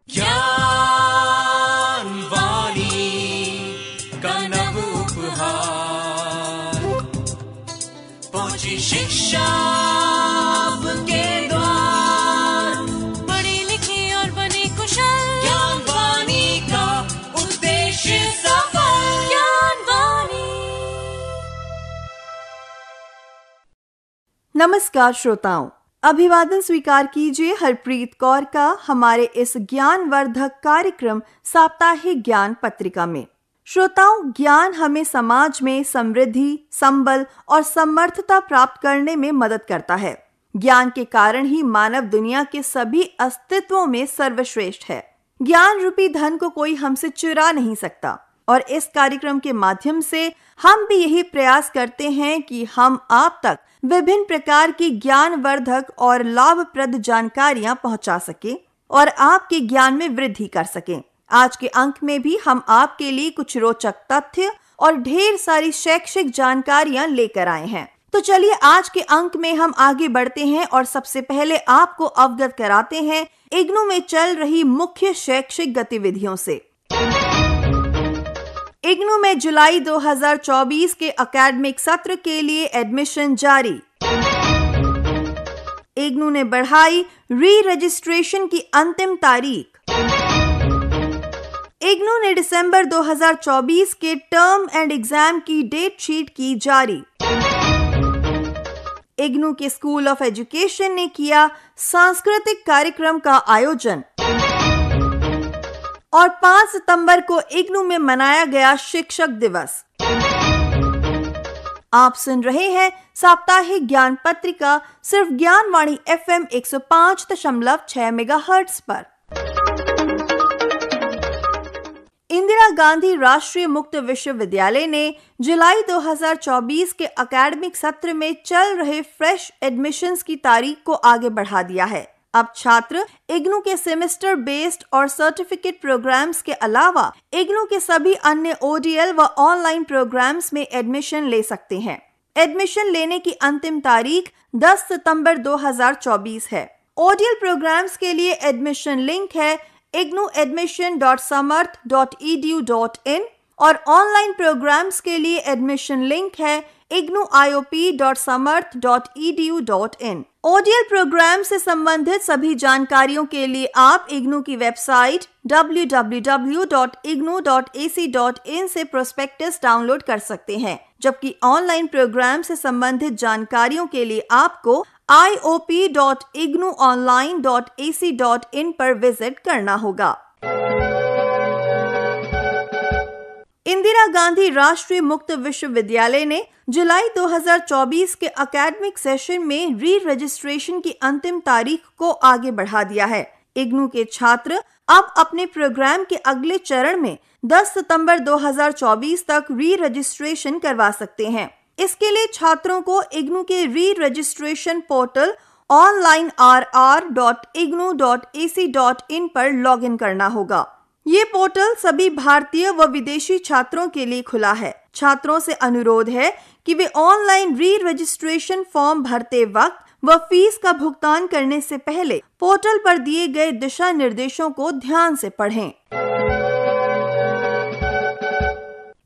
ज्ञान वाणी का नव उपहार, पहुंची शिक्षा के द्वार, पढ़े लिखे और बने कुशल, ज्ञान वाणी का उद्देश्य सफल। ज्ञान वाणी। नमस्कार श्रोताओं, अभिवादन स्वीकार कीजिए हरप्रीत कौर का हमारे इस ज्ञानवर्धक कार्यक्रम साप्ताहिक ज्ञान पत्रिका में। श्रोताओं, ज्ञान हमें समाज में समृद्धि, संबल और समर्थता प्राप्त करने में मदद करता है। ज्ञान के कारण ही मानव दुनिया के सभी अस्तित्वों में सर्वश्रेष्ठ है। ज्ञान रूपी धन को कोई हमसे चुरा नहीं सकता और इस कार्यक्रम के माध्यम से हम भी यही प्रयास करते हैं कि हम आप तक विभिन्न प्रकार की ज्ञानवर्धक और लाभप्रद जानकारियां पहुंचा सकें और आपके ज्ञान में वृद्धि कर सकें। आज के अंक में भी हम आपके लिए कुछ रोचक तथ्य और ढेर सारी शैक्षिक जानकारियां लेकर आए हैं। तो चलिए आज के अंक में हम आगे बढ़ते हैं और सबसे पहले आपको अवगत कराते हैं इग्नू में चल रही मुख्य शैक्षिक गतिविधियों से। इग्नू में जुलाई 2024 के एकेडमिक सत्र के लिए एडमिशन जारी। इग्नू ने बढ़ाई री रजिस्ट्रेशन की अंतिम तारीख। इग्नू ने दिसंबर 2024 के टर्म एंड एग्जाम की डेट शीट की जारी। इग्नू के स्कूल ऑफ एजुकेशन ने किया सांस्कृतिक कार्यक्रम का आयोजन और 5 सितंबर को इग्नू में मनाया गया शिक्षक दिवस। आप सुन रहे हैं साप्ताहिक ज्ञान पत्रिका सिर्फ ज्ञानवाणी FM 105.6 मेगाहर्ट्ज पर। इंदिरा गांधी राष्ट्रीय मुक्त विश्वविद्यालय ने जुलाई 2024 के एकेडमिक सत्र में चल रहे फ्रेश एडमिशन्स की तारीख को आगे बढ़ा दिया है। अब छात्र इग्नू के सेमेस्टर बेस्ड और सर्टिफिकेट प्रोग्राम्स के अलावा इग्नू के सभी अन्य ODL व ऑनलाइन प्रोग्राम्स में एडमिशन ले सकते हैं। एडमिशन लेने की अंतिम तारीख 10 सितंबर 2024 है। ODL प्रोग्राम्स के लिए एडमिशन लिंक है ignuadmission.samarth.edu.in और ऑनलाइन प्रोग्राम्स के लिए एडमिशन लिंक है ignuiop.samarth.edu.in। ODL प्रोग्राम से संबंधित सभी जानकारियों के लिए आप इग्नू की वेबसाइट www.ignu.ac.in से प्रोस्पेक्टस डाउनलोड कर सकते हैं, जबकि ऑनलाइन प्रोग्राम से संबंधित जानकारियों के लिए आपको iop.ignuonline.ac.in पर विजिट करना होगा। इंदिरा गांधी राष्ट्रीय मुक्त विश्वविद्यालय ने जुलाई 2024 के एकेडमिक सेशन में री रजिस्ट्रेशन की अंतिम तारीख को आगे बढ़ा दिया है। इग्नू के छात्र अब अपने प्रोग्राम के अगले चरण में 10 सितंबर 2024 तक री रजिस्ट्रेशन करवा सकते हैं। इसके लिए छात्रों को इग्नू के री रजिस्ट्रेशन पोर्टल onlinerr.ignu.ac.in पर लॉगिन करना होगा। ये पोर्टल सभी भारतीय व विदेशी छात्रों के लिए खुला है। छात्रों से अनुरोध है कि वे ऑनलाइन री रजिस्ट्रेशन फॉर्म भरते वक्त व फीस का भुगतान करने से पहले पोर्टल पर दिए गए दिशा निर्देशों को ध्यान से पढ़ें।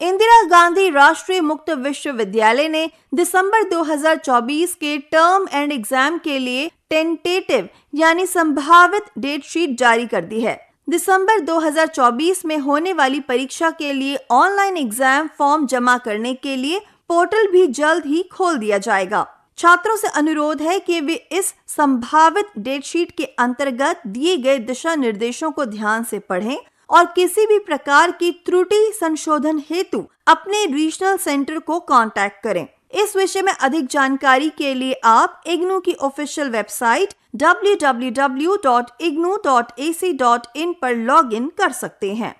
इंदिरा गांधी राष्ट्रीय मुक्त विश्वविद्यालय ने दिसंबर 2024 के टर्म एंड एग्जाम के लिए टेंटेटिव यानी संभावित डेट शीट जारी कर दी है। दिसंबर 2024 में होने वाली परीक्षा के लिए ऑनलाइन एग्जाम फॉर्म जमा करने के लिए पोर्टल भी जल्द ही खोल दिया जाएगा। छात्रों से अनुरोध है कि वे इस संभावित डेट शीट के अंतर्गत दिए गए दिशा निर्देशों को ध्यान से पढ़ें और किसी भी प्रकार की त्रुटि संशोधन हेतु अपने रीजनल सेंटर को कांटेक्ट करें। इस विषय में अधिक जानकारी के लिए आप इग्नू की ऑफिशियल वेबसाइट www.ignu.ac.in पर लॉगिन कर सकते हैं।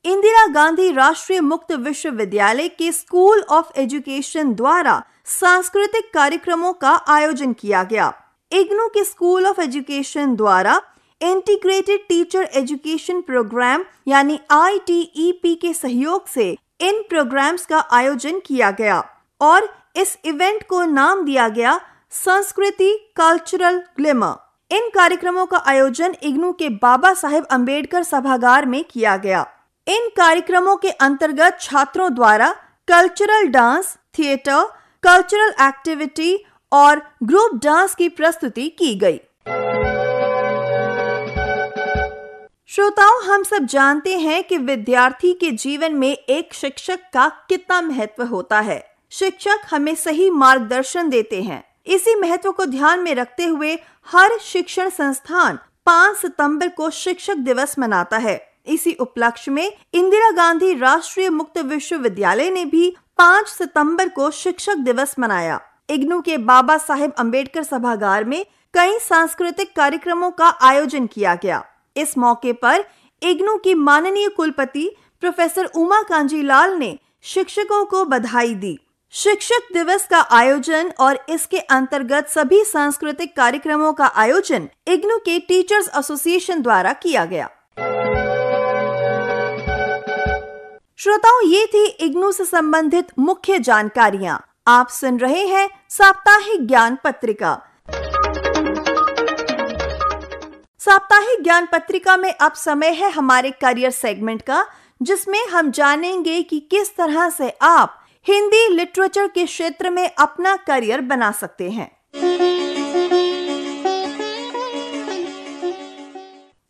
इंदिरा गांधी राष्ट्रीय मुक्त विश्वविद्यालय के स्कूल ऑफ एजुकेशन द्वारा सांस्कृतिक कार्यक्रमों का आयोजन किया गया। इग्नू के स्कूल ऑफ एजुकेशन द्वारा इंटीग्रेटेड टीचर एजुकेशन प्रोग्राम यानी ITEP के सहयोग से इन प्रोग्राम्स का आयोजन किया गया और इस इवेंट को नाम दिया गया संस्कृति कल्चरल ग्लिमर। इन कार्यक्रमों का आयोजन इग्नू के बाबा साहेब अम्बेडकर सभागार में किया गया। इन कार्यक्रमों के अंतर्गत छात्रों द्वारा cultural dance, theatre, cultural activity और ग्रुप डांस की प्रस्तुति की गई। श्रोताओं, हम सब जानते हैं कि विद्यार्थी के जीवन में एक शिक्षक का कितना महत्व होता है। शिक्षक हमें सही मार्गदर्शन देते हैं। इसी महत्व को ध्यान में रखते हुए हर शिक्षण संस्थान 5 सितंबर को शिक्षक दिवस मनाता है। इसी उपलक्ष्य में इंदिरा गांधी राष्ट्रीय मुक्त विश्वविद्यालय ने भी 5 सितंबर को शिक्षक दिवस मनाया। इग्नू के बाबा साहेब अम्बेडकर सभागार में कई सांस्कृतिक कार्यक्रमों का आयोजन किया गया। इस मौके पर इग्नू की माननीय कुलपति प्रोफेसर उमा कांजीलाल ने शिक्षकों को बधाई दी। शिक्षक दिवस का आयोजन और इसके अंतर्गत सभी सांस्कृतिक कार्यक्रमों का आयोजन इग्नू के टीचर्स एसोसिएशन द्वारा किया गया। श्रोताओं, ये थी इग्नू से संबंधित मुख्य जानकारियां। आप सुन रहे हैं साप्ताहिक ज्ञान पत्रिका। साप्ताहिक ज्ञान पत्रिका में अब समय है हमारे करियर सेगमेंट का, जिसमें हम जानेंगे कि किस तरह से आप हिंदी लिटरेचर के क्षेत्र में अपना करियर बना सकते हैं।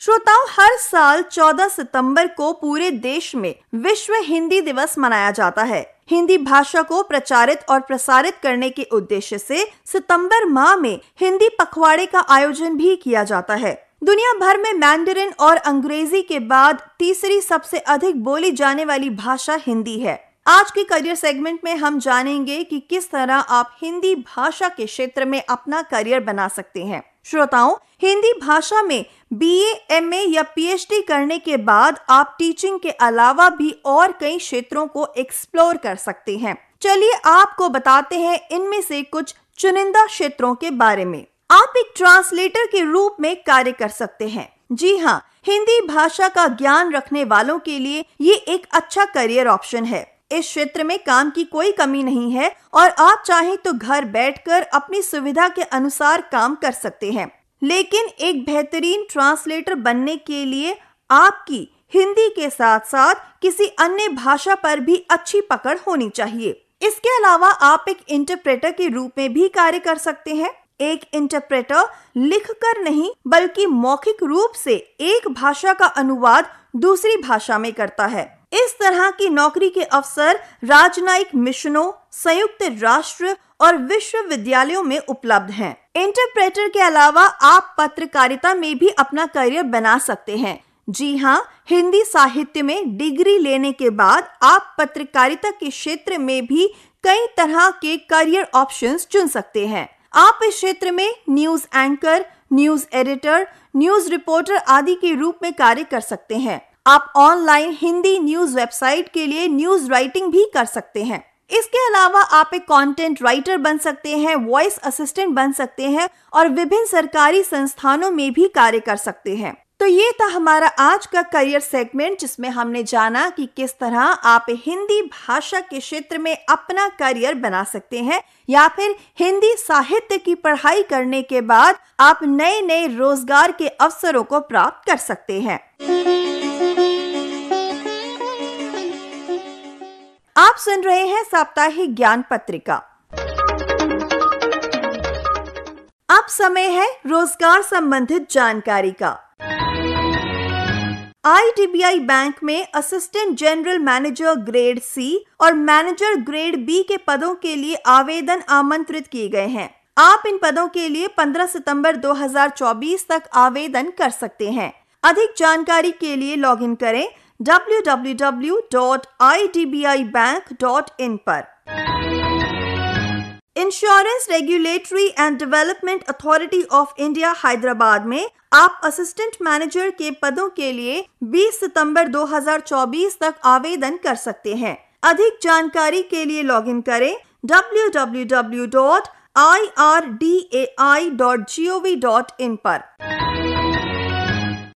श्रोताओं, हर साल 14 सितंबर को पूरे देश में विश्व हिंदी दिवस मनाया जाता है। हिंदी भाषा को प्रचारित और प्रसारित करने के उद्देश्य से सितंबर माह में हिंदी पखवाड़े का आयोजन भी किया जाता है। दुनिया भर में मैंडरिन और अंग्रेजी के बाद तीसरी सबसे अधिक बोली जाने वाली भाषा हिंदी है। आज के करियर सेगमेंट में हम जानेंगे कि किस तरह आप हिंदी भाषा के क्षेत्र में अपना करियर बना सकते हैं। श्रोताओं, हिंदी भाषा में BA, MA या PhD करने के बाद आप टीचिंग के अलावा भी और कई क्षेत्रों को एक्सप्लोर कर सकते हैं। चलिए आपको बताते हैं इनमें से कुछ चुनिंदा क्षेत्रों के बारे में। आप एक ट्रांसलेटर के रूप में कार्य कर सकते हैं। जी हाँ, हिंदी भाषा का ज्ञान रखने वालों के लिए ये एक अच्छा करियर ऑप्शन है। इस क्षेत्र में काम की कोई कमी नहीं है और आप चाहें तो घर बैठकर अपनी सुविधा के अनुसार काम कर सकते हैं। लेकिन एक बेहतरीन ट्रांसलेटर बनने के लिए आपकी हिंदी के साथ साथ किसी अन्य भाषा पर भी अच्छी पकड़ होनी चाहिए। इसके अलावा आप एक इंटरप्रेटर के रूप में भी कार्य कर सकते हैं। एक इंटरप्रेटर लिखकर नहीं बल्कि मौखिक रूप से एक भाषा का अनुवाद दूसरी भाषा में करता है। इस तरह की नौकरी के अवसर राजनयिक मिशनों, संयुक्त राष्ट्र और विश्वविद्यालयों में उपलब्ध हैं। इंटरप्रेटर के अलावा आप पत्रकारिता में भी अपना करियर बना सकते हैं। जी हाँ, हिंदी साहित्य में डिग्री लेने के बाद आप पत्रकारिता के क्षेत्र में भी कई तरह के करियर ऑप्शंस चुन सकते हैं। आप इस क्षेत्र में news anchor, news editor, news reporter आदि के रूप में कार्य कर सकते हैं। आप ऑनलाइन हिंदी न्यूज वेबसाइट के लिए न्यूज राइटिंग भी कर सकते हैं। इसके अलावा आप एक कंटेंट राइटर बन सकते हैं, वॉइस असिस्टेंट बन सकते हैं और विभिन्न सरकारी संस्थानों में भी कार्य कर सकते हैं। तो ये था हमारा आज का करियर सेगमेंट, जिसमें हमने जाना कि किस तरह आप हिंदी भाषा के क्षेत्र में अपना करियर बना सकते हैं या फिर हिंदी साहित्य की पढ़ाई करने के बाद आप नए नए रोजगार के अवसरों को प्राप्त कर सकते हैं। आप सुन रहे हैं साप्ताहिक ज्ञान पत्रिका। अब समय है रोजगार संबंधित जानकारी का। IDBI बैंक में assistant general manager grade C और मैनेजर ग्रेड B के पदों के लिए आवेदन आमंत्रित किए गए हैं। आप इन पदों के लिए 15 सितंबर 2024 तक आवेदन कर सकते हैं। अधिक जानकारी के लिए लॉगिन करें www.idbibank.in पर। Insurance regulatory and development authority of India Hyderabad में आप असिस्टेंट मैनेजर के पदों के लिए 20 सितंबर 2024 तक आवेदन कर सकते हैं। अधिक जानकारी के लिए लॉगिन करें www.irdai.gov.in पर।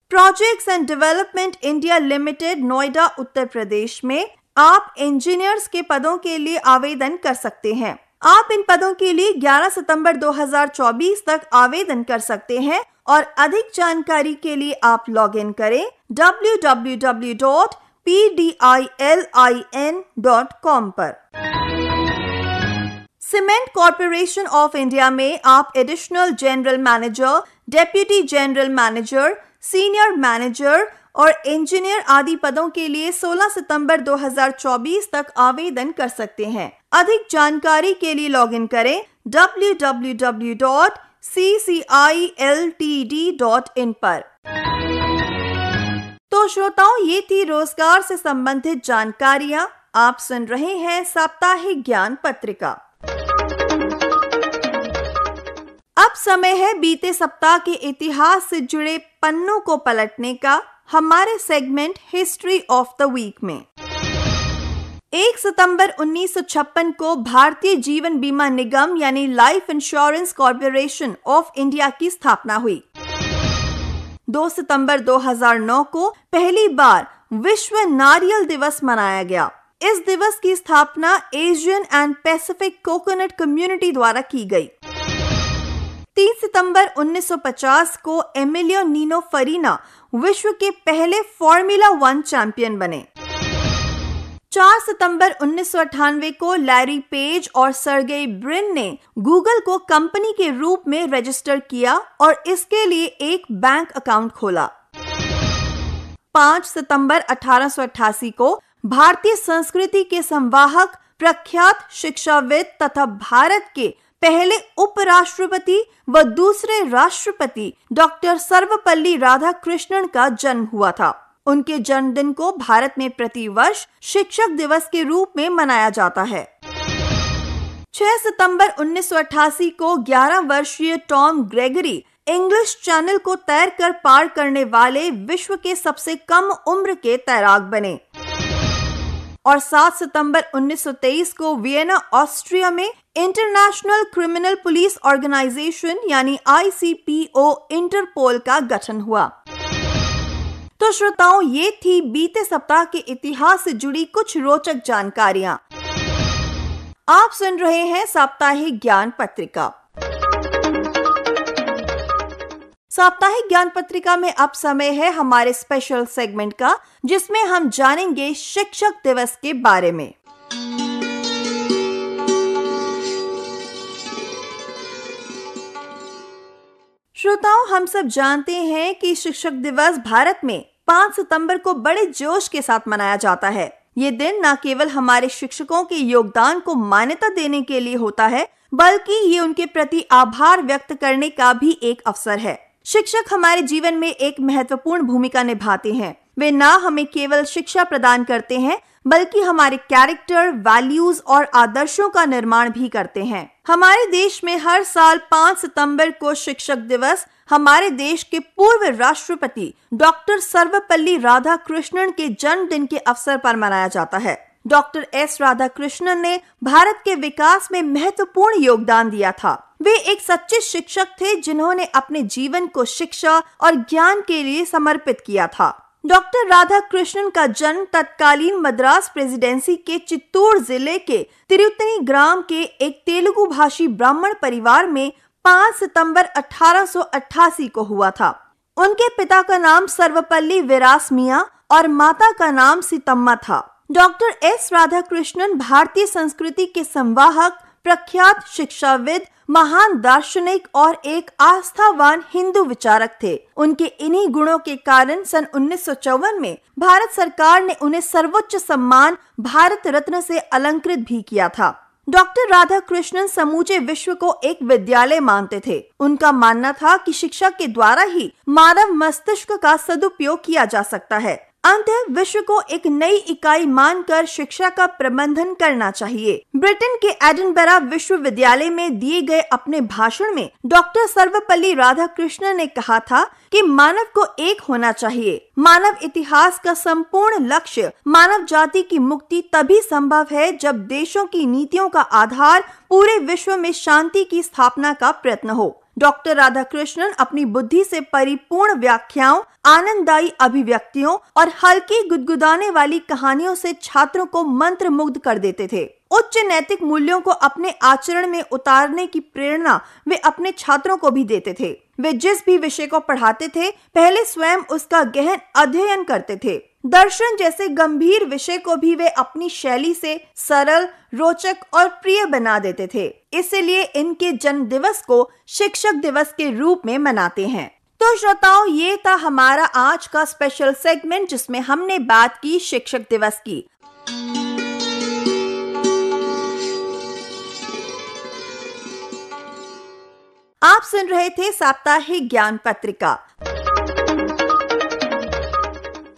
Projects and Development India Limited Noida Uttar Pradesh में आप इंजीनियर्स के पदों के लिए आवेदन कर सकते हैं। आप इन पदों के लिए 11 सितंबर 2024 तक आवेदन कर सकते हैं और अधिक जानकारी के लिए आप लॉग इन करें www.pdilin.com पर। सीमेंट कॉर्पोरेशन ऑफ इंडिया में आप additional general manager, deputy general manager, senior manager और इंजीनियर आदि पदों के लिए 16 सितंबर 2024 तक आवेदन कर सकते हैं। अधिक जानकारी के लिए लॉग इन करें www.cciltd.in पर। तो श्रोताओं, ये थी रोजगार से संबंधित जानकारियां। आप सुन रहे हैं साप्ताहिक ज्ञान पत्रिका। अब समय है बीते सप्ताह के इतिहास से जुड़े पन्नों को पलटने का, हमारे segment history of the week में। 1 सितंबर 1956 को भारतीय जीवन बीमा निगम यानी life insurance corporation of India की स्थापना हुई। 2 सितंबर 2009 को पहली बार विश्व नारियल दिवस मनाया गया। इस दिवस की स्थापना Asian and Pacific coconut community द्वारा की गई। 3 सितंबर 1950 को एमिलियो नीनो फरीना विश्व के पहले फॉर्मूला 1 चैंपियन बने। 4 सितंबर 1998 को लैरी पेज और सर्गेई ब्रिन ने गूगल को कंपनी के रूप में रजिस्टर किया और इसके लिए एक बैंक अकाउंट खोला। 5 सितंबर 1888 को भारतीय संस्कृति के संवाहक, प्रख्यात शिक्षाविद तथा भारत के पहले उपराष्ट्रपति व दूसरे राष्ट्रपति डॉक्टर सर्वपल्ली राधाकृष्णन का जन्म हुआ था। उनके जन्मदिन को भारत में प्रतिवर्ष शिक्षक दिवस के रूप में मनाया जाता है। 6 सितंबर 1988 को 11 वर्षीय टॉम ग्रेगरी इंग्लिश चैनल को तैरकर पार करने वाले विश्व के सबसे कम उम्र के तैराक बने। और 7 सितंबर 1923 को वियना, ऑस्ट्रिया में इंटरनेशनल क्रिमिनल पुलिस ऑर्गेनाइजेशन यानी ICPO इंटरपोल का गठन हुआ। तो श्रोताओं, ये थी बीते सप्ताह के इतिहास से जुड़ी कुछ रोचक जानकारियां। आप सुन रहे हैं साप्ताहिक ज्ञान पत्रिका। साप्ताहिक ज्ञान पत्रिका में अब समय है हमारे स्पेशल सेगमेंट का, जिसमें हम जानेंगे शिक्षक दिवस के बारे में। श्रोताओं, हम सब जानते हैं कि शिक्षक दिवस भारत में 5 सितंबर को बड़े जोश के साथ मनाया जाता है। ये दिन न केवल हमारे शिक्षकों के योगदान को मान्यता देने के लिए होता है, बल्कि ये उनके प्रति आभार व्यक्त करने का भी एक अवसर है। शिक्षक हमारे जीवन में एक महत्वपूर्ण भूमिका निभाते हैं। वे ना हमें केवल शिक्षा प्रदान करते हैं, बल्कि हमारे कैरेक्टर, वैल्यूज और आदर्शों का निर्माण भी करते हैं। हमारे देश में हर साल 5 सितंबर को शिक्षक दिवस हमारे देश के पूर्व राष्ट्रपति डॉक्टर सर्वपल्ली राधाकृष्णन के जन्मदिन के अवसर पर मनाया जाता है। डॉक्टर S राधाकृष्णन ने भारत के विकास में महत्वपूर्ण योगदान दिया था। वे एक सच्चे शिक्षक थे जिन्होंने अपने जीवन को शिक्षा और ज्ञान के लिए समर्पित किया था। डॉक्टर राधाकृष्णन का जन्म तत्कालीन मद्रास प्रेसिडेंसी के चित्तूर जिले के तिरुत्तनी ग्राम के एक तेलुगु भाषी ब्राह्मण परिवार में 5 सितंबर 1888 को हुआ था। उनके पिता का नाम सर्वपल्ली विरासमिया और माता का नाम सीतम्मा था। डॉक्टर S राधाकृष्णन भारतीय संस्कृति के संवाहक, प्रख्यात शिक्षाविद, महान दार्शनिक और एक आस्थावान हिंदू विचारक थे। उनके इन्हीं गुणों के कारण सन 1954 में भारत सरकार ने उन्हें सर्वोच्च सम्मान भारत रत्न से अलंकृत भी किया था। डॉक्टर राधाकृष्णन समूचे विश्व को एक विद्यालय मानते थे। उनका मानना था कि शिक्षा के द्वारा ही मानव मस्तिष्क का सदुपयोग किया जा सकता है। अंततः विश्व को एक नई इकाई मानकर शिक्षा का प्रबंधन करना चाहिए। ब्रिटेन के एडिनबरा विश्वविद्यालय में दिए गए अपने भाषण में डॉक्टर सर्वपल्ली राधाकृष्णन ने कहा था कि मानव को एक होना चाहिए। मानव इतिहास का संपूर्ण लक्ष्य मानव जाति की मुक्ति तभी संभव है जब देशों की नीतियों का आधार पूरे विश्व में शांति की स्थापना का प्रयत्न हो। डॉक्टर राधाकृष्णन अपनी बुद्धि से परिपूर्ण व्याख्याओं, आनंददायी अभिव्यक्तियों और हल्की गुदगुदाने वाली कहानियों से छात्रों को मंत्रमुग्ध कर देते थे। उच्च नैतिक मूल्यों को अपने आचरण में उतारने की प्रेरणा वे अपने छात्रों को भी देते थे। वे जिस भी विषय को पढ़ाते थे, पहले स्वयं उसका गहन अध्ययन करते थे। दर्शन जैसे गंभीर विषय को भी वे अपनी शैली से सरल, रोचक और प्रिय बना देते थे। इसलिए इनके जन्म दिवस को शिक्षक दिवस के रूप में मनाते हैं। तो श्रोताओं, ये था हमारा आज का स्पेशल सेगमेंट जिसमें हमने बात की शिक्षक दिवस की। आप सुन रहे थे साप्ताहिक ज्ञान पत्रिका।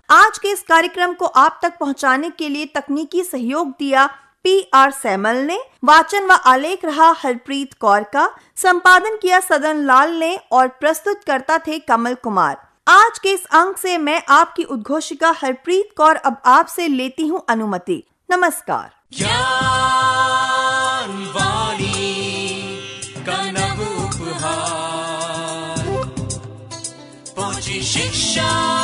आज के इस कार्यक्रम को आप तक पहुंचाने के लिए तकनीकी सहयोग दिया PR सैमल ने, वाचन व आलेख रहा हरप्रीत कौर का, संपादन किया सदन लाल ने और प्रस्तुत करता थे कमल कुमार। आज के इस अंक से मैं आपकी उद्घोषिका हरप्रीत कौर अब आपसे लेती हूँ अनुमति। नमस्कार। ज्ञान वाणी का नव उपहार, पहुंची शिक्षा